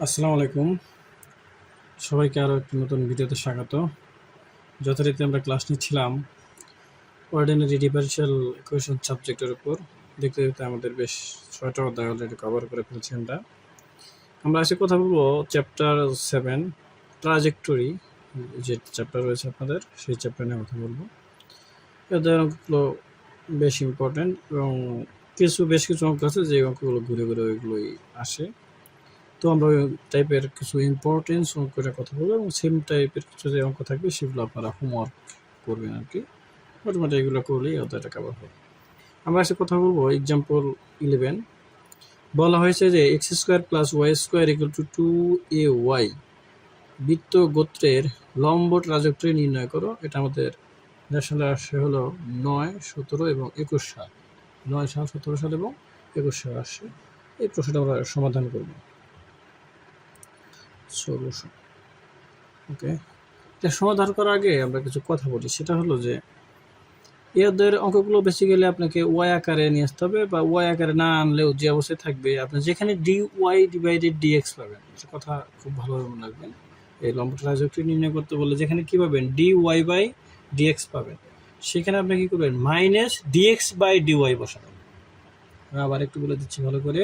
আসসালামু আলাইকুম। সবাইকে আরও একটি নতুন ভিডিওতে স্বাগত। যথারীতি আমরা ক্লাস নিচ্ছিলাম অর্ডিনারি ডিফারেনশিয়াল ইকুয়েশন সাবজেক্টের উপর। দেখতে দেখতে আমাদের বেশ 6টা অধ্যায় অলরেডি কভার করে ফেলছি আমরা আজকে কথা বলবো চ্যাপ্টার 7 ট্রাজেক্টরি, যে চ্যাপ্টার রয়েছে আপনাদের, সেই চ্যাপ্টার নিয়ে কথা বলবো। এই অধ্যায়ের অঙ্কগুলো বেশ ইম্পর্টেন্ট এবং বেশ কিছু অঙ্ক আছে যে অঙ্কগুলো ঘুরে ঘুরে ওইগুলোই আসে। তো আমরা ওই টাইপের কিছু ইম্পর্টেন্স অঙ্কের কথা বলবো এবং সেম টাইপের কিছু যে অঙ্ক থাকবে সেগুলো আপনারা হোমওয়ার্ক করবেন আর কি। মোটামুটি এগুলো করলেই অধ্যায়টা কভার হবে। আমরা আজকে কথা বলবো এক্সাম্পল 11। বলা হয়েছে যে x square plus Y square equal to 2ay বৃত্ত গোত্রের লম্ব ট্রাজেক্টরি নির্ণয় করো। এটা আমাদের ন্যাশনাল আসছে হলো 9, 17 এবং 21 সাল। 9 সাল, 17 সাল এবং 21 সাল আসছে। এই প্রশ্নটা আমরা সমাধান করবো। সলিউশন। ওকে, এটা সমাধান করার আগে আমরা কিছু কথা বলি। সেটা হলো যে এদের অঙ্কগুলো বেসিক্যালি আপনাকে ওয়াই আকারে নিয়ে আসতে হবে, বা ওয়াই আকারে না আনলেও যে অবস্থায় থাকবে আপনার যেখানে ডি ওয়াই ডিভাইডেড ডিএক্স পাবেন। সে কথা খুব ভালোভাবে মনে রাখবেন। এই লম্ব ট্রাজেক্টরি নির্ণয় করতে বললে যেখানে কি পাবেন ডি ওয়াই বাই ডিএক্স পাবেন, সেখানে আপনি কি করবেন মাইনাস ডিএক্স বাই ডিওয়াই বসাবেন। আবার একটু বলে দিচ্ছি ভালো করে,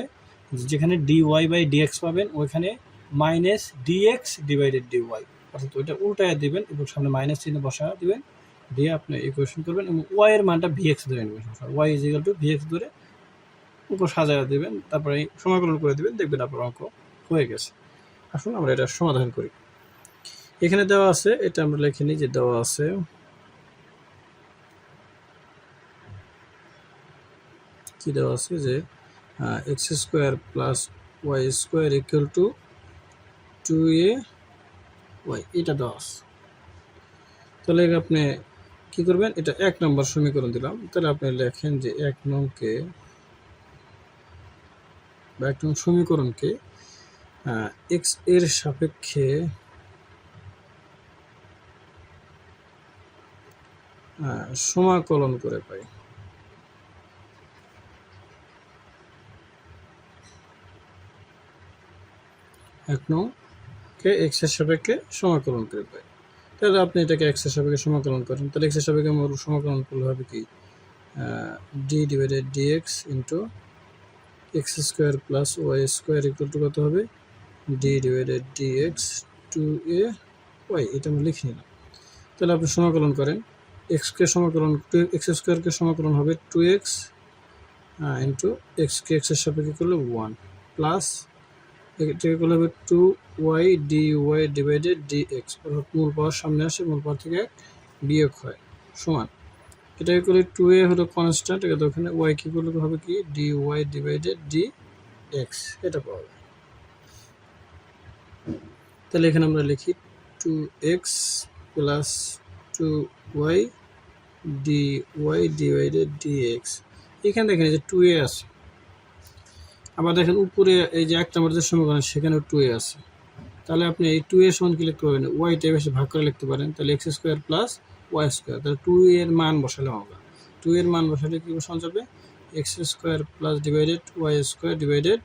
যেখানে ডি ওয়াই বাই ডিএক্স পাবেন ওইখানে মাইনাস ডিএক্স ডিভাইডেড ডিওয়াই, অর্থাৎ ওইটা উল্টায় দিবেন এবং সামনে মাইনাস চিহ্ন বসা দিবেন, দিয়ে আপনি ইকুয়েশন করবেন এবং ওয়াই এর মানটা ভিএক্স ধরে নেবেন। Y is equal to v x ধরে উপর সাজায় দেবেন, তারপরে সমাকলন করে দেবেন, দেখবেন আপনার অঙ্ক হয়ে গেছে। আসুন আমরা এটা সমাধান করি। এখানে দেওয়া আছে, এটা আমরা লিখে নিই যে দেওয়া আছে কি দেওয়া আছে যে x square plus Y square equal to 2ay, এটা দেওয়া আছে। তাহলে আপনি কি করবেন, এটা 1 নম্বর সমীকরণ দিলাম। তাহলে আপনি লেখেন যে 1 নংকে বা 1 নং সমীকরণকে এক্স এর সাপেক্ষে সমাকলন করে পাই। এক নংকে এক্স এর সাপেক্ষে সমাকলন করে পাই। তাহলে আপনি এটাকে এক্স এর সাপেক্ষে সমাকলন করেন। তাহলে এক্স এর সাপেক্ষে সমাকলন করলে হবে কি d divided d x into x square plus Y square equal to কত হবে ডি ডিভাইডেড ডিএক্স 2ay, এটা আমি লিখে নিলাম। তাহলে আপনি সমাকলন করেন, এক্সকে সমাকলন এক্স স্কোয়ারকে সমাকলন হবে 2x ইন্টু এক্সকে এক্সের সাপেক্ষে করলে 1 প্লাস এটাকে করলে হবে 2y dy ডিভাইডেড ডিএক্স, অর্থাৎ মূল পাওয়ার সামনে আসে, মূল পাওয়ার থেকে বিয়োগ হয়, সমান এটাকে করলে 2a হলো কনস্ট্যান্ট, এটা ওখানে y কি করলে হবে কি dy ডিভাইডেড ডিএক্স, এটা পাওয়া যায়। তাহলে এখানে আমরা লিখি 2x plus 2y dy divided dx. এখানে দেখেন যে 2a আছে, আবার দেখেন উপরে এই যে 1 নম্বর যে সমীকরণ সেখানেও 2a আছে। তাহলে আপনি এই 2a সমান কি লিখতে পারবেন, ওয়াইটা বেশি ভাগ করে লিখতে পারেন। তাহলে x square plus Y square, তাহলে 2 এর মান বসালে হবে, 2 এর মান বসালে কি বসানো যাবে x square plus divided y square divided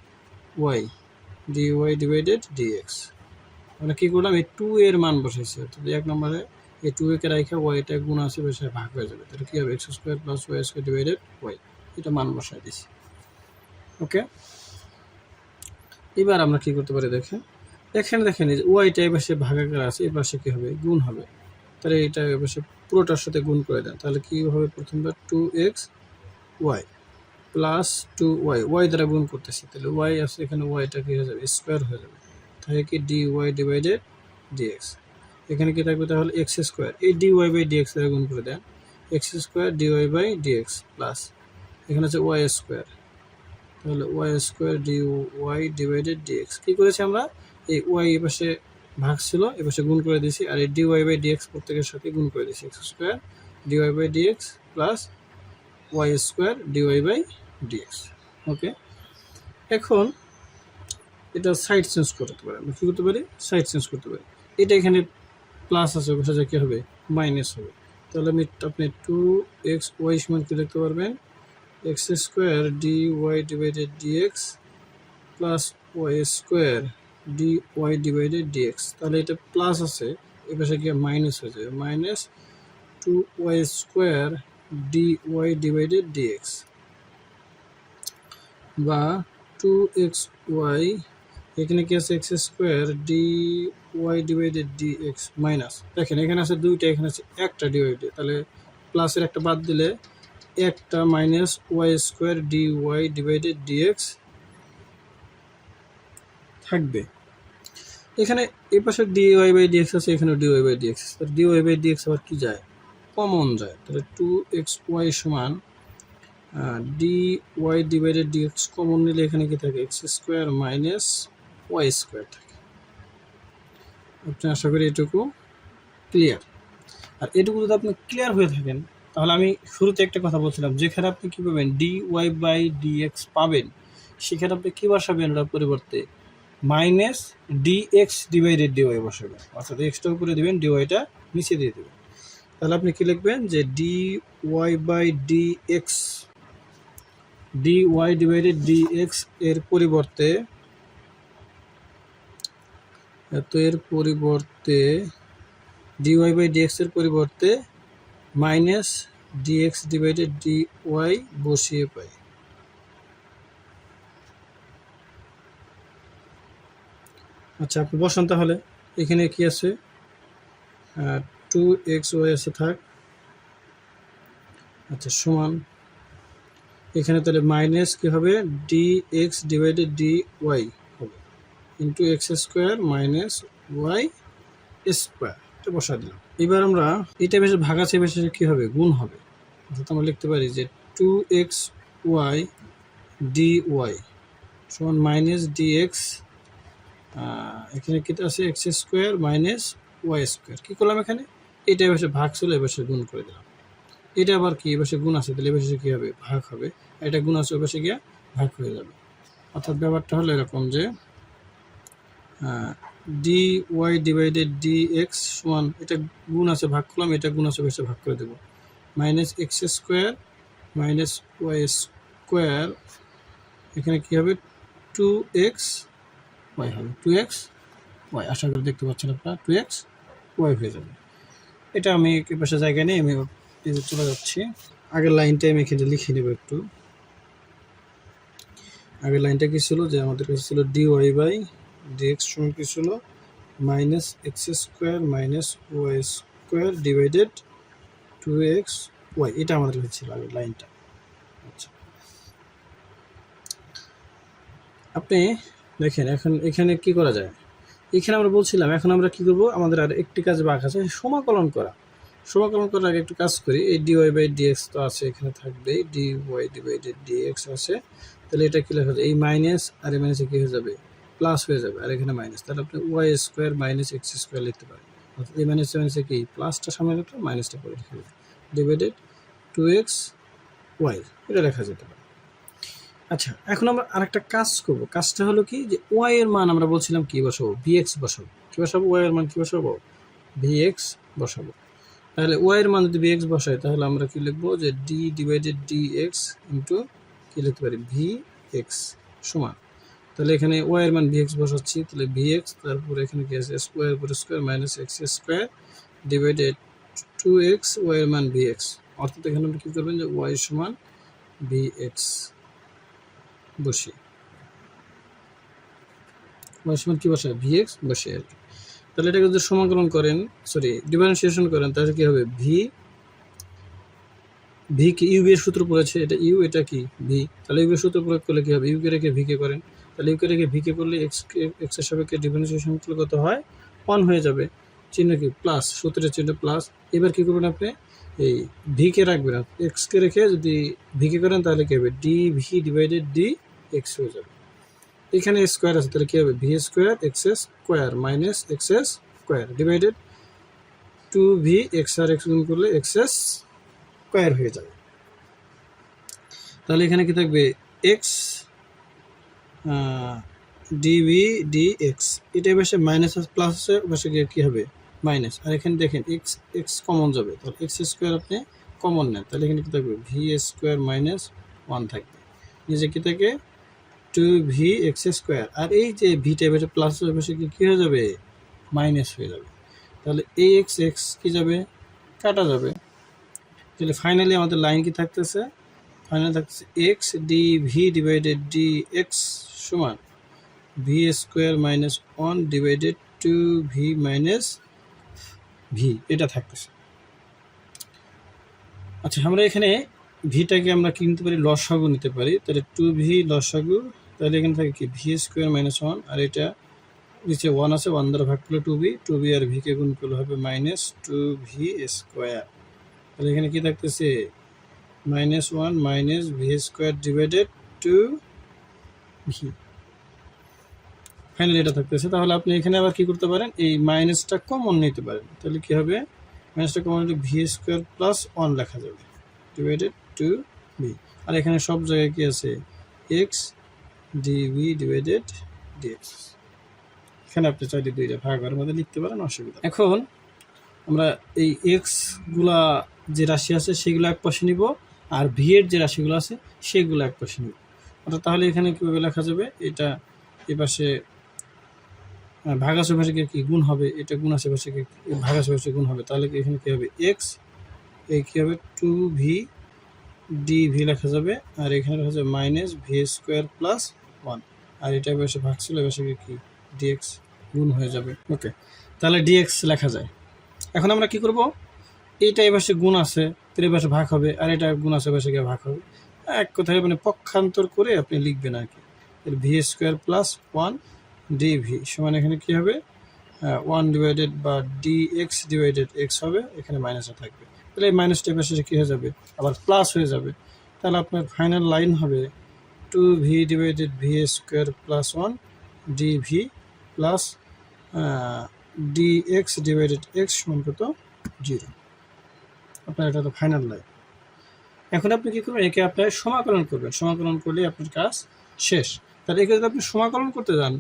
y dy divided d x. আমরা কি করলাম, এই 2 এর মান বসাইছি, অর্থাৎ 1 নম্বরে এই 2a কে রাখা ওয়াইটা গুণ আছে বসে ভাগ হয়ে যাবে। তাহলে কি হবে x square plus Y square divided y, এটা মান বসাই দিছি। ওকে, এবার আমরা কি করতে পারি দেখেন, এখানে দেখেন এই যে ওয়াইটা এই পাশে ভাগাকার আছে, এই পাশে কি হবে গুণ হবে। তাহলে এটা এই পাশে পুরোটার সাথে গুণ করে দেন। তাহলে কি হবে, প্রথমবার 2x Y plus 2y, Y দ্বারা গুণ করতেছি, তাহলে ওয়াই আছে এখানে, ওয়াইটা কি হয়ে যাবে স্কোয়ার হয়ে যাবে। তাহলে কি dy ডিভাইডেড ডিএক্স, এখানে কি থাকবে তাহলে এক্স স্কোয়ার, এই dy বাই ডিএক্স দ্বারা গুণ করে দেন, X square dy by DX plus এখানে আছে ওয়াই স্কোয়ার, তাহলে Y square D Y divided DX. কী করেছি আমরা, এই ওয়াই এ পাশে ভাগ ছিল, এ পাশে গুণ করে দিয়েছি, আর এই ডি ওয়াই বাই ডিএক্স প্রত্যেকের সাথে গুণ করে দিয়েছি, X square D Y by DX plus Y square D Y by DX. Okay, এখন এটা সাইড চেঞ্জ করতে পারি, আমরা কী করতে পারি সাইড চেঞ্জ করতে পারি। এটা এখানে প্লাস আছে, ওর সাথে কী হবে মাইনাস হবে। তাহলে আপনি 2x ওয়াই সমান কী লিখতে পারবেন, x square D Y divided d x plus Y square D Y divided d x, তাহলে এটা প্লাস আছে, এ পাশে গিয়ে মাইনাস হয়ে যাবে, minus 2y square D Y divided d x, বা 2xy, এখানে কি আছে x square D Y divided d x minus, দেখেন এখানে আছে দুইটা, এখানে আছে একটা ডিভাইডেড, তাহলে প্লাসের একটা বাদ দিলে একটা minus y square D Y divided d x থাকবে। এখানে এই পাশে ডি ওয়াই বাই ডিএক্স আছে, এখানে d Y by d x, d Y by d x আবার কি যায়, কমন যায়, তাহলে 2xy সমান d Y divided d x common নিলে এখানে কি থাকে x square minus y square থাকে। আপনি আশা করি এটুকু ক্লিয়ার। আর এটুকু যদি আপনি ক্লিয়ার হয়ে থাকেন, তাহলে আমি শুরুতে একটা কথা বলছিলাম, যেখানে আপনি কী পাবেন ডি ওয়াই বাই ডিএক্স পাবেন, সেখানে আপনি কী বসাবেন, ওটার পরিবর্তে মাইনাস ডিএক্স ডিভাইডেড ডিওয়াই বসাবেন, অর্থাৎ এক্সটা উপরে দেবেন, ডিওয়াইটা নিচে দিয়ে দেবেন। তাহলে আপনি কী লিখবেন যে d Y by d x, d Y divided d x এর পরিবর্তে ডি ওয়াই বাই ডিএক্স এর পরিবর্তে minus d x divided d y বসিয়ে পাই। আচ্ছা আপনি বসান, তাহলে এখানে কি আছে 2xy আছে থাক, আচ্ছা সমান, এখানে তাহলে মাইনাস কি হবে d x divided d y হবে into x square minus y square, এটা বসা দিলাম। এবার আমরা এটা বেশি ভাগাছে বেশি কী হবে, গুণ হবে, অর্থাৎ আমরা লিখতে পারি যে 2xy ডি ওয়াই সমান মাইনাস ডি এক্স, এখানে কী আছে x square minus y square, কী করলাম এখানে, এটা এবার ভাগ ছিল এবার গুণ করে দিলাম। এটা আবার কি এবার গুণ আছে, তাহলে এবার কী হবে, ভাগ হবে, এটা গুণ আছে এবার গিয়ে ভাগ হয়ে যাবে। অর্থাৎ ব্যাপারটা হলো এরকম যে d Y divided d x সমান, এটা গুণ আছে ভাগ করলাম, এটা গুণ আছে বেশি ভাগ করে দেবো, minus x square minus y square, এখানে কী হবে 2x ওয়াই হবে, 2x ওয়াই, আশা করি দেখতে পাচ্ছেন আপনারা 2x ওয়াই হয়ে যাবে। এটা আমি এ পাশে জায়গায় নিয়ে আমি চলে যাচ্ছি, আগের লাইনটা আমি এখানে লিখে নেব একটু। আগের লাইনটা কী ছিল, যে আমাদের কাছে ছিল ডি ওয়াই বাই ডিএক্স সমান কী ছিল minus x square minus y square divided 2x y, এটা আমাদের কাছে ছিল আগের লাইনটা। আচ্ছা আপনি দেখেন এখন এখানে কি করা যায়, এখানে আমরা বলছিলাম এখন আমরা কি করব, আমাদের আর একটি কাজ বাকি আছে, সমাকলন করা। সমাকলন করার আগে একটু কাজ করি, এই ডি ওয়াই বাই ডিএক্স তো আছে, এখানে থাকবে ডি ওয়াই ডিভাইডেড ডিএক্স আছে, তাহলে এটা কী লেখা যায়, এই মাইনাস আর এই মাইনাসে কী হয়ে যাবে, প্লাস হয়ে যাবে, আর এখানে মাইনাস, তাহলে আপনি y square minus x square লিখতে পারেন, অর্থাৎ এই মাইনাসে মাইনাসে কি প্লাসটা সামনে রাখলে মাইনাসটা করে লিখে দেবে, ডিভাইডেড 2x ওয়াই, এটা লেখা যেতে পারে। আচ্ছা এখন আমরা আরেকটা কাজ করবো, কাজটা হলো কি যে ওয়াই এর মান আমরা বলছিলাম কি বসাবো, ভিএক্স বসাবো, কী বসাবো, ওয়াই এর মান কী বসাবো, ভিএক্স বসাবো। তাহলে ওয়াই এর মান যদি ভিএক্স বসাই, তাহলে আমরা কি লিখবো যে ডি ডিভাইডেড ডিএক্স ইন্টু কী লিখতে পারি, ভিএক্স সমান, তাহলে এখানে ওয়াই এর মান ভিএক্স বসাচ্ছি, তাহলে ভিএক্স, তারপরে এখানে কি আছে স্কোয়ার উপর square minus x square divided 2x y এর মান ভিএক্স, অর্থাৎ এখানে আমরা কী করবেন যে ওয়াই সমান ভিএক্স বসিয়ে, ওয়াই সমান কী বসায়, ভিএক্স বসিয়ে আর কি। তাহলে এটাকে যদি সমাকলন করেন, ডিফারেন্সিয়েশন করেন, তাহলে কী হবে, ভি কি ইউ এর সূত্র পড়েছে, এটা ইউ এটা কি ভি, তাহলে ইউ এর সূত্র প্রয়োগ করলে কী হবে, ইউকে রেখে ভিকে করেন, তাহলে ইউকে রেখে ভিকে করলে এক্সের সাপেক্ষে ডিফারেন্সিয়েশন কত হয় 1 হয়ে যাবে, চিহ্ন কি প্লাস, সূত্রের চিহ্ন প্লাস। এবার কী করবেন আপনি, এই ভিকে রাখবেন, এক্সকে রেখে যদি ভিকে করেন তাহলে কী হবে, d v divided d x হয়ে যাবে। এখানে স্কোয়ার আছে, তাহলে কী হবে, v square x square minus x square divided 2v x আর এক্স গুণ করলে এক্স স্কোয়ার হয়ে যাবে। তাহলে এখানে কি থাকবে, এক্স ডিভি ডি এক্স, এটা বসে মাইনাস প্লাস আছে, বসে গিয়ে কী হবে মাইনাস, আর এখানে দেখেন এক্স এক্স কমন যাবে, তাহলে এক্স স্কোয়ার আপনি কমন নেন, তাহলে এখানে কী থাকবে, ভি স্কোয়ার মাইনাস 1 থাকবে, নিচে কী থাকে 2vx²। আর এই যে ভিটা এবার প্লাস পাশে কি হয়ে যাবে, মাইনাস হয়ে যাবে। তাহলে এই এক্স এক্স কি যাবে, কাটা যাবে। তাহলে ফাইনালি আমাদের লাইন কি থাকতেছে, ফাইনালি থাকতেছে x D v divided d x সমান v² minus 1 divided 2v minus V, এটা থাকতেছে। আচ্ছা, আমরা এখানে ভিটাকে আমরা কি নিতে পারি, লসাগু নিতে পারি। তাহলে 2v লসাগু, তাহলে এখানে থাকে কি v² মাইনাস 1, আর এটা নিচে 1 আছে, 1 দ্বারা ভাগ করলে 2v আর ভিকে গুণ করলে হবে মাইনাস 2v²। তাহলে এখানে কি থাকতেছে, minus 1 minus v² divided 2v, finally এটা থাকতেছে। তাহলে আপনি এখানে আবার কি করতে পারেন, এই মাইনাসটা কমন নিতে পারেন। তাহলে কি হবে, মাইনাসটা কমন নিলে v² প্লাস 1 লেখা যাবে ডিভাইডেড 2v। আর এখানে সব জায়গায় কি আছে, এক্স dv ডিভাইডেড dx। এখানে আপনি চাইলে দুইটা ভাগের মধ্যে লিখতে পারেন, অসুবিধা। এখন আমরা এই এক্স গুলা যে রাশি আছে সেগুলো এক পাশে নিব, আর ভি এর যে রাশিগুলো আছে সেগুলো এক পাশে নিব। অর্থাৎ তাহলে এখানে কীভাবে লেখা যাবে, এটা এ পাশে ভাগ আশেপাশে কি গুণ হবে, এটা গুণ আশেপাশে ভাগ আশেপাশে গুণ হবে। তাহলে এখানে কী হবে, এক্স এই কী হবে 2v dv লেখা যাবে, আর এখানে লেখা যাবে মাইনাস v² প্লাস 1, আর এটা পাশে ভাগ ছিল, এ পাশে কি dx গুণ হয়ে যাবে। ওকে, তাহলে dx লেখা যায়। এখন আমরা কি করব, এইটা এ পাশে গুণ আছে, তার এ পাশে ভাগ হবে, আর এটা গুণ আছে পাশে গিয়ে ভাগ হবে। এক কথায় মানে পক্ষান্তর করে আপনি লিখবেন আর কি। v² প্লাস 1 dv সমান এখানে কি হবে, 1 ডিভাইডেড বা dx ডিভাইডেড x হবে, এখানে মাইনাসে থাকবে। তাহলে এই মাইনাসটা পাশে কী হয়ে যাবে, আবার প্লাস হয়ে যাবে। তাহলে আপনার ফাইনাল লাইন হবে 2v divided v² plus 1 dv plus dx divided x সমান কত, 0। আপনার এটা তো ফাইনাল লাইন। এখন আপনি কী করবেন, একে আপনার সমাকলন করবেন, সমাকলন করলে আপনার কাজ শেষ। তাহলে একে যদি আপনি সমাকলন করতে যান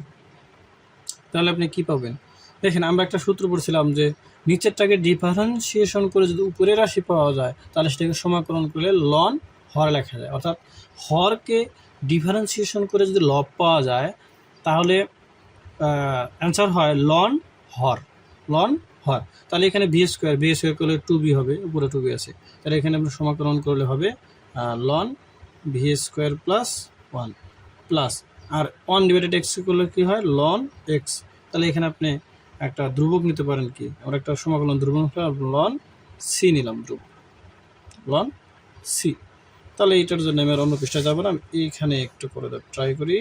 তাহলে আপনি কি পাবেন, দেখেন আমরা একটা সূত্র পড়ছিলাম যে নিচেরটাকে ডিফারেন্সিয়েশন করে যদি উপরের রাশি পাওয়া যায় তাহলে সেটাকে সমাকলন করলে লন হর লেখা যায়। অর্থাৎ হরকে ডিফারেন্সিয়েশন করে যদি লব পাওয়া যায় তাহলে অ্যান্সার হয় লন হর, লন হর। তাহলে এখানে v² করলে 2v হবে, উপরে 2v আছে। তাহলে এখানে আমরা সমাকলন করলে হবে লন v² প্লাস 1 প্লাস, আর 1 ডিভাইডেড x করলে কি হয়, লন x। তাহলে এখানে আপনি একটা ধ্রুবক নিতে পারেন, কি আমরা একটা সমাকলন ধ্রুবক লন সি নিলাম, ধ্রুবক লন সি। তাহলে এইটার জন্য আমি আর অন্য পৃষ্ঠায় যাবো না, এইখানে একটু করে ট্রাই করি।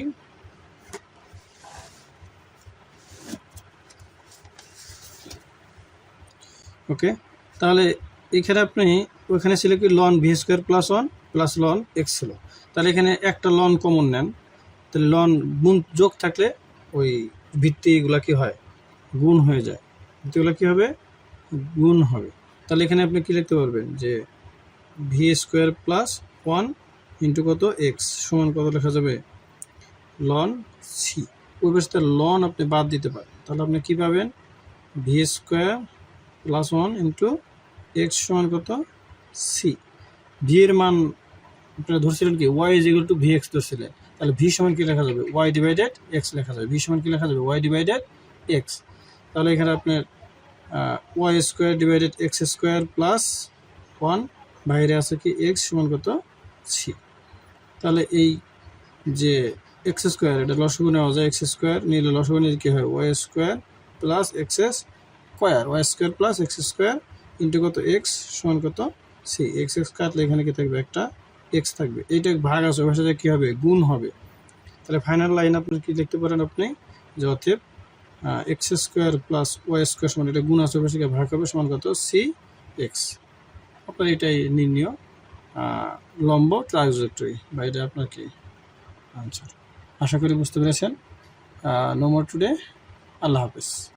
ওকে, তাহলে এখানে আপনি ওইখানে ছিল কি লন v² প্লাস 1 প্লাস লন x ছিল। তাহলে এখানে একটা লন কমন নেন, তাহলে লন গুণ যোগ থাকলে ওই ভিত্তিগুলো কি হয়, গুণ হয়ে যায়, ভিত্তিগুলো কী হবে, গুণ হবে। তাহলে এখানে আপনি কী লিখতে পারবেন যে v² প্লাস 1 ইন্টু কত x সমান কত লেখা যাবে, লন সি। ওই পাশে লন আপনি বাদ দিতে পারেন, তাহলে আপনি কী পাবেন, v² প্লাস 1 ইন্টু x সমান কত সি। ভি এর মান আপনারা ধরছিলেন কি y is equal two vx ধরছিলেন, তাহলে ভি সমান কি লেখা যাবে, y ডিভাইডেড x লেখা যাবে। ভি সমান কি লেখা যাবে, y ডিভাইডেড x। তাহলে এখানে আপনার y² ডিভাইডেড x² প্লাস 1, বাইরে আছে কি x সমান কত সি। তাহলে এই যে x² এটা লসাগু নেওয়া যায়, x² নিলে লসাগু নিলে কী হয়, y² plus x² y² plus x² into কত x সমান কত সি। x কাটলে এখানে কি থাকবে, একটা x থাকবে, এইটা ভাগ আছে ভাষাতে কী হবে, গুণ হবে। তাহলে ফাইনাল লাইন আপনি কি লিখতে পারেন, আপনি যে অতএব x² প্লাস y² সমান এটা গুণ আছে ভাষাকে ভাগ হবে সমান কত সি এক্স। আপনার এটাই নির্ণয় লম্ব ট্রাজেক্টরি, বা এটা আপনার কি আনসার। আশা করি বুঝতে পেরেছেন। নো মোর টুডে, আল্লাহ হাফেজ।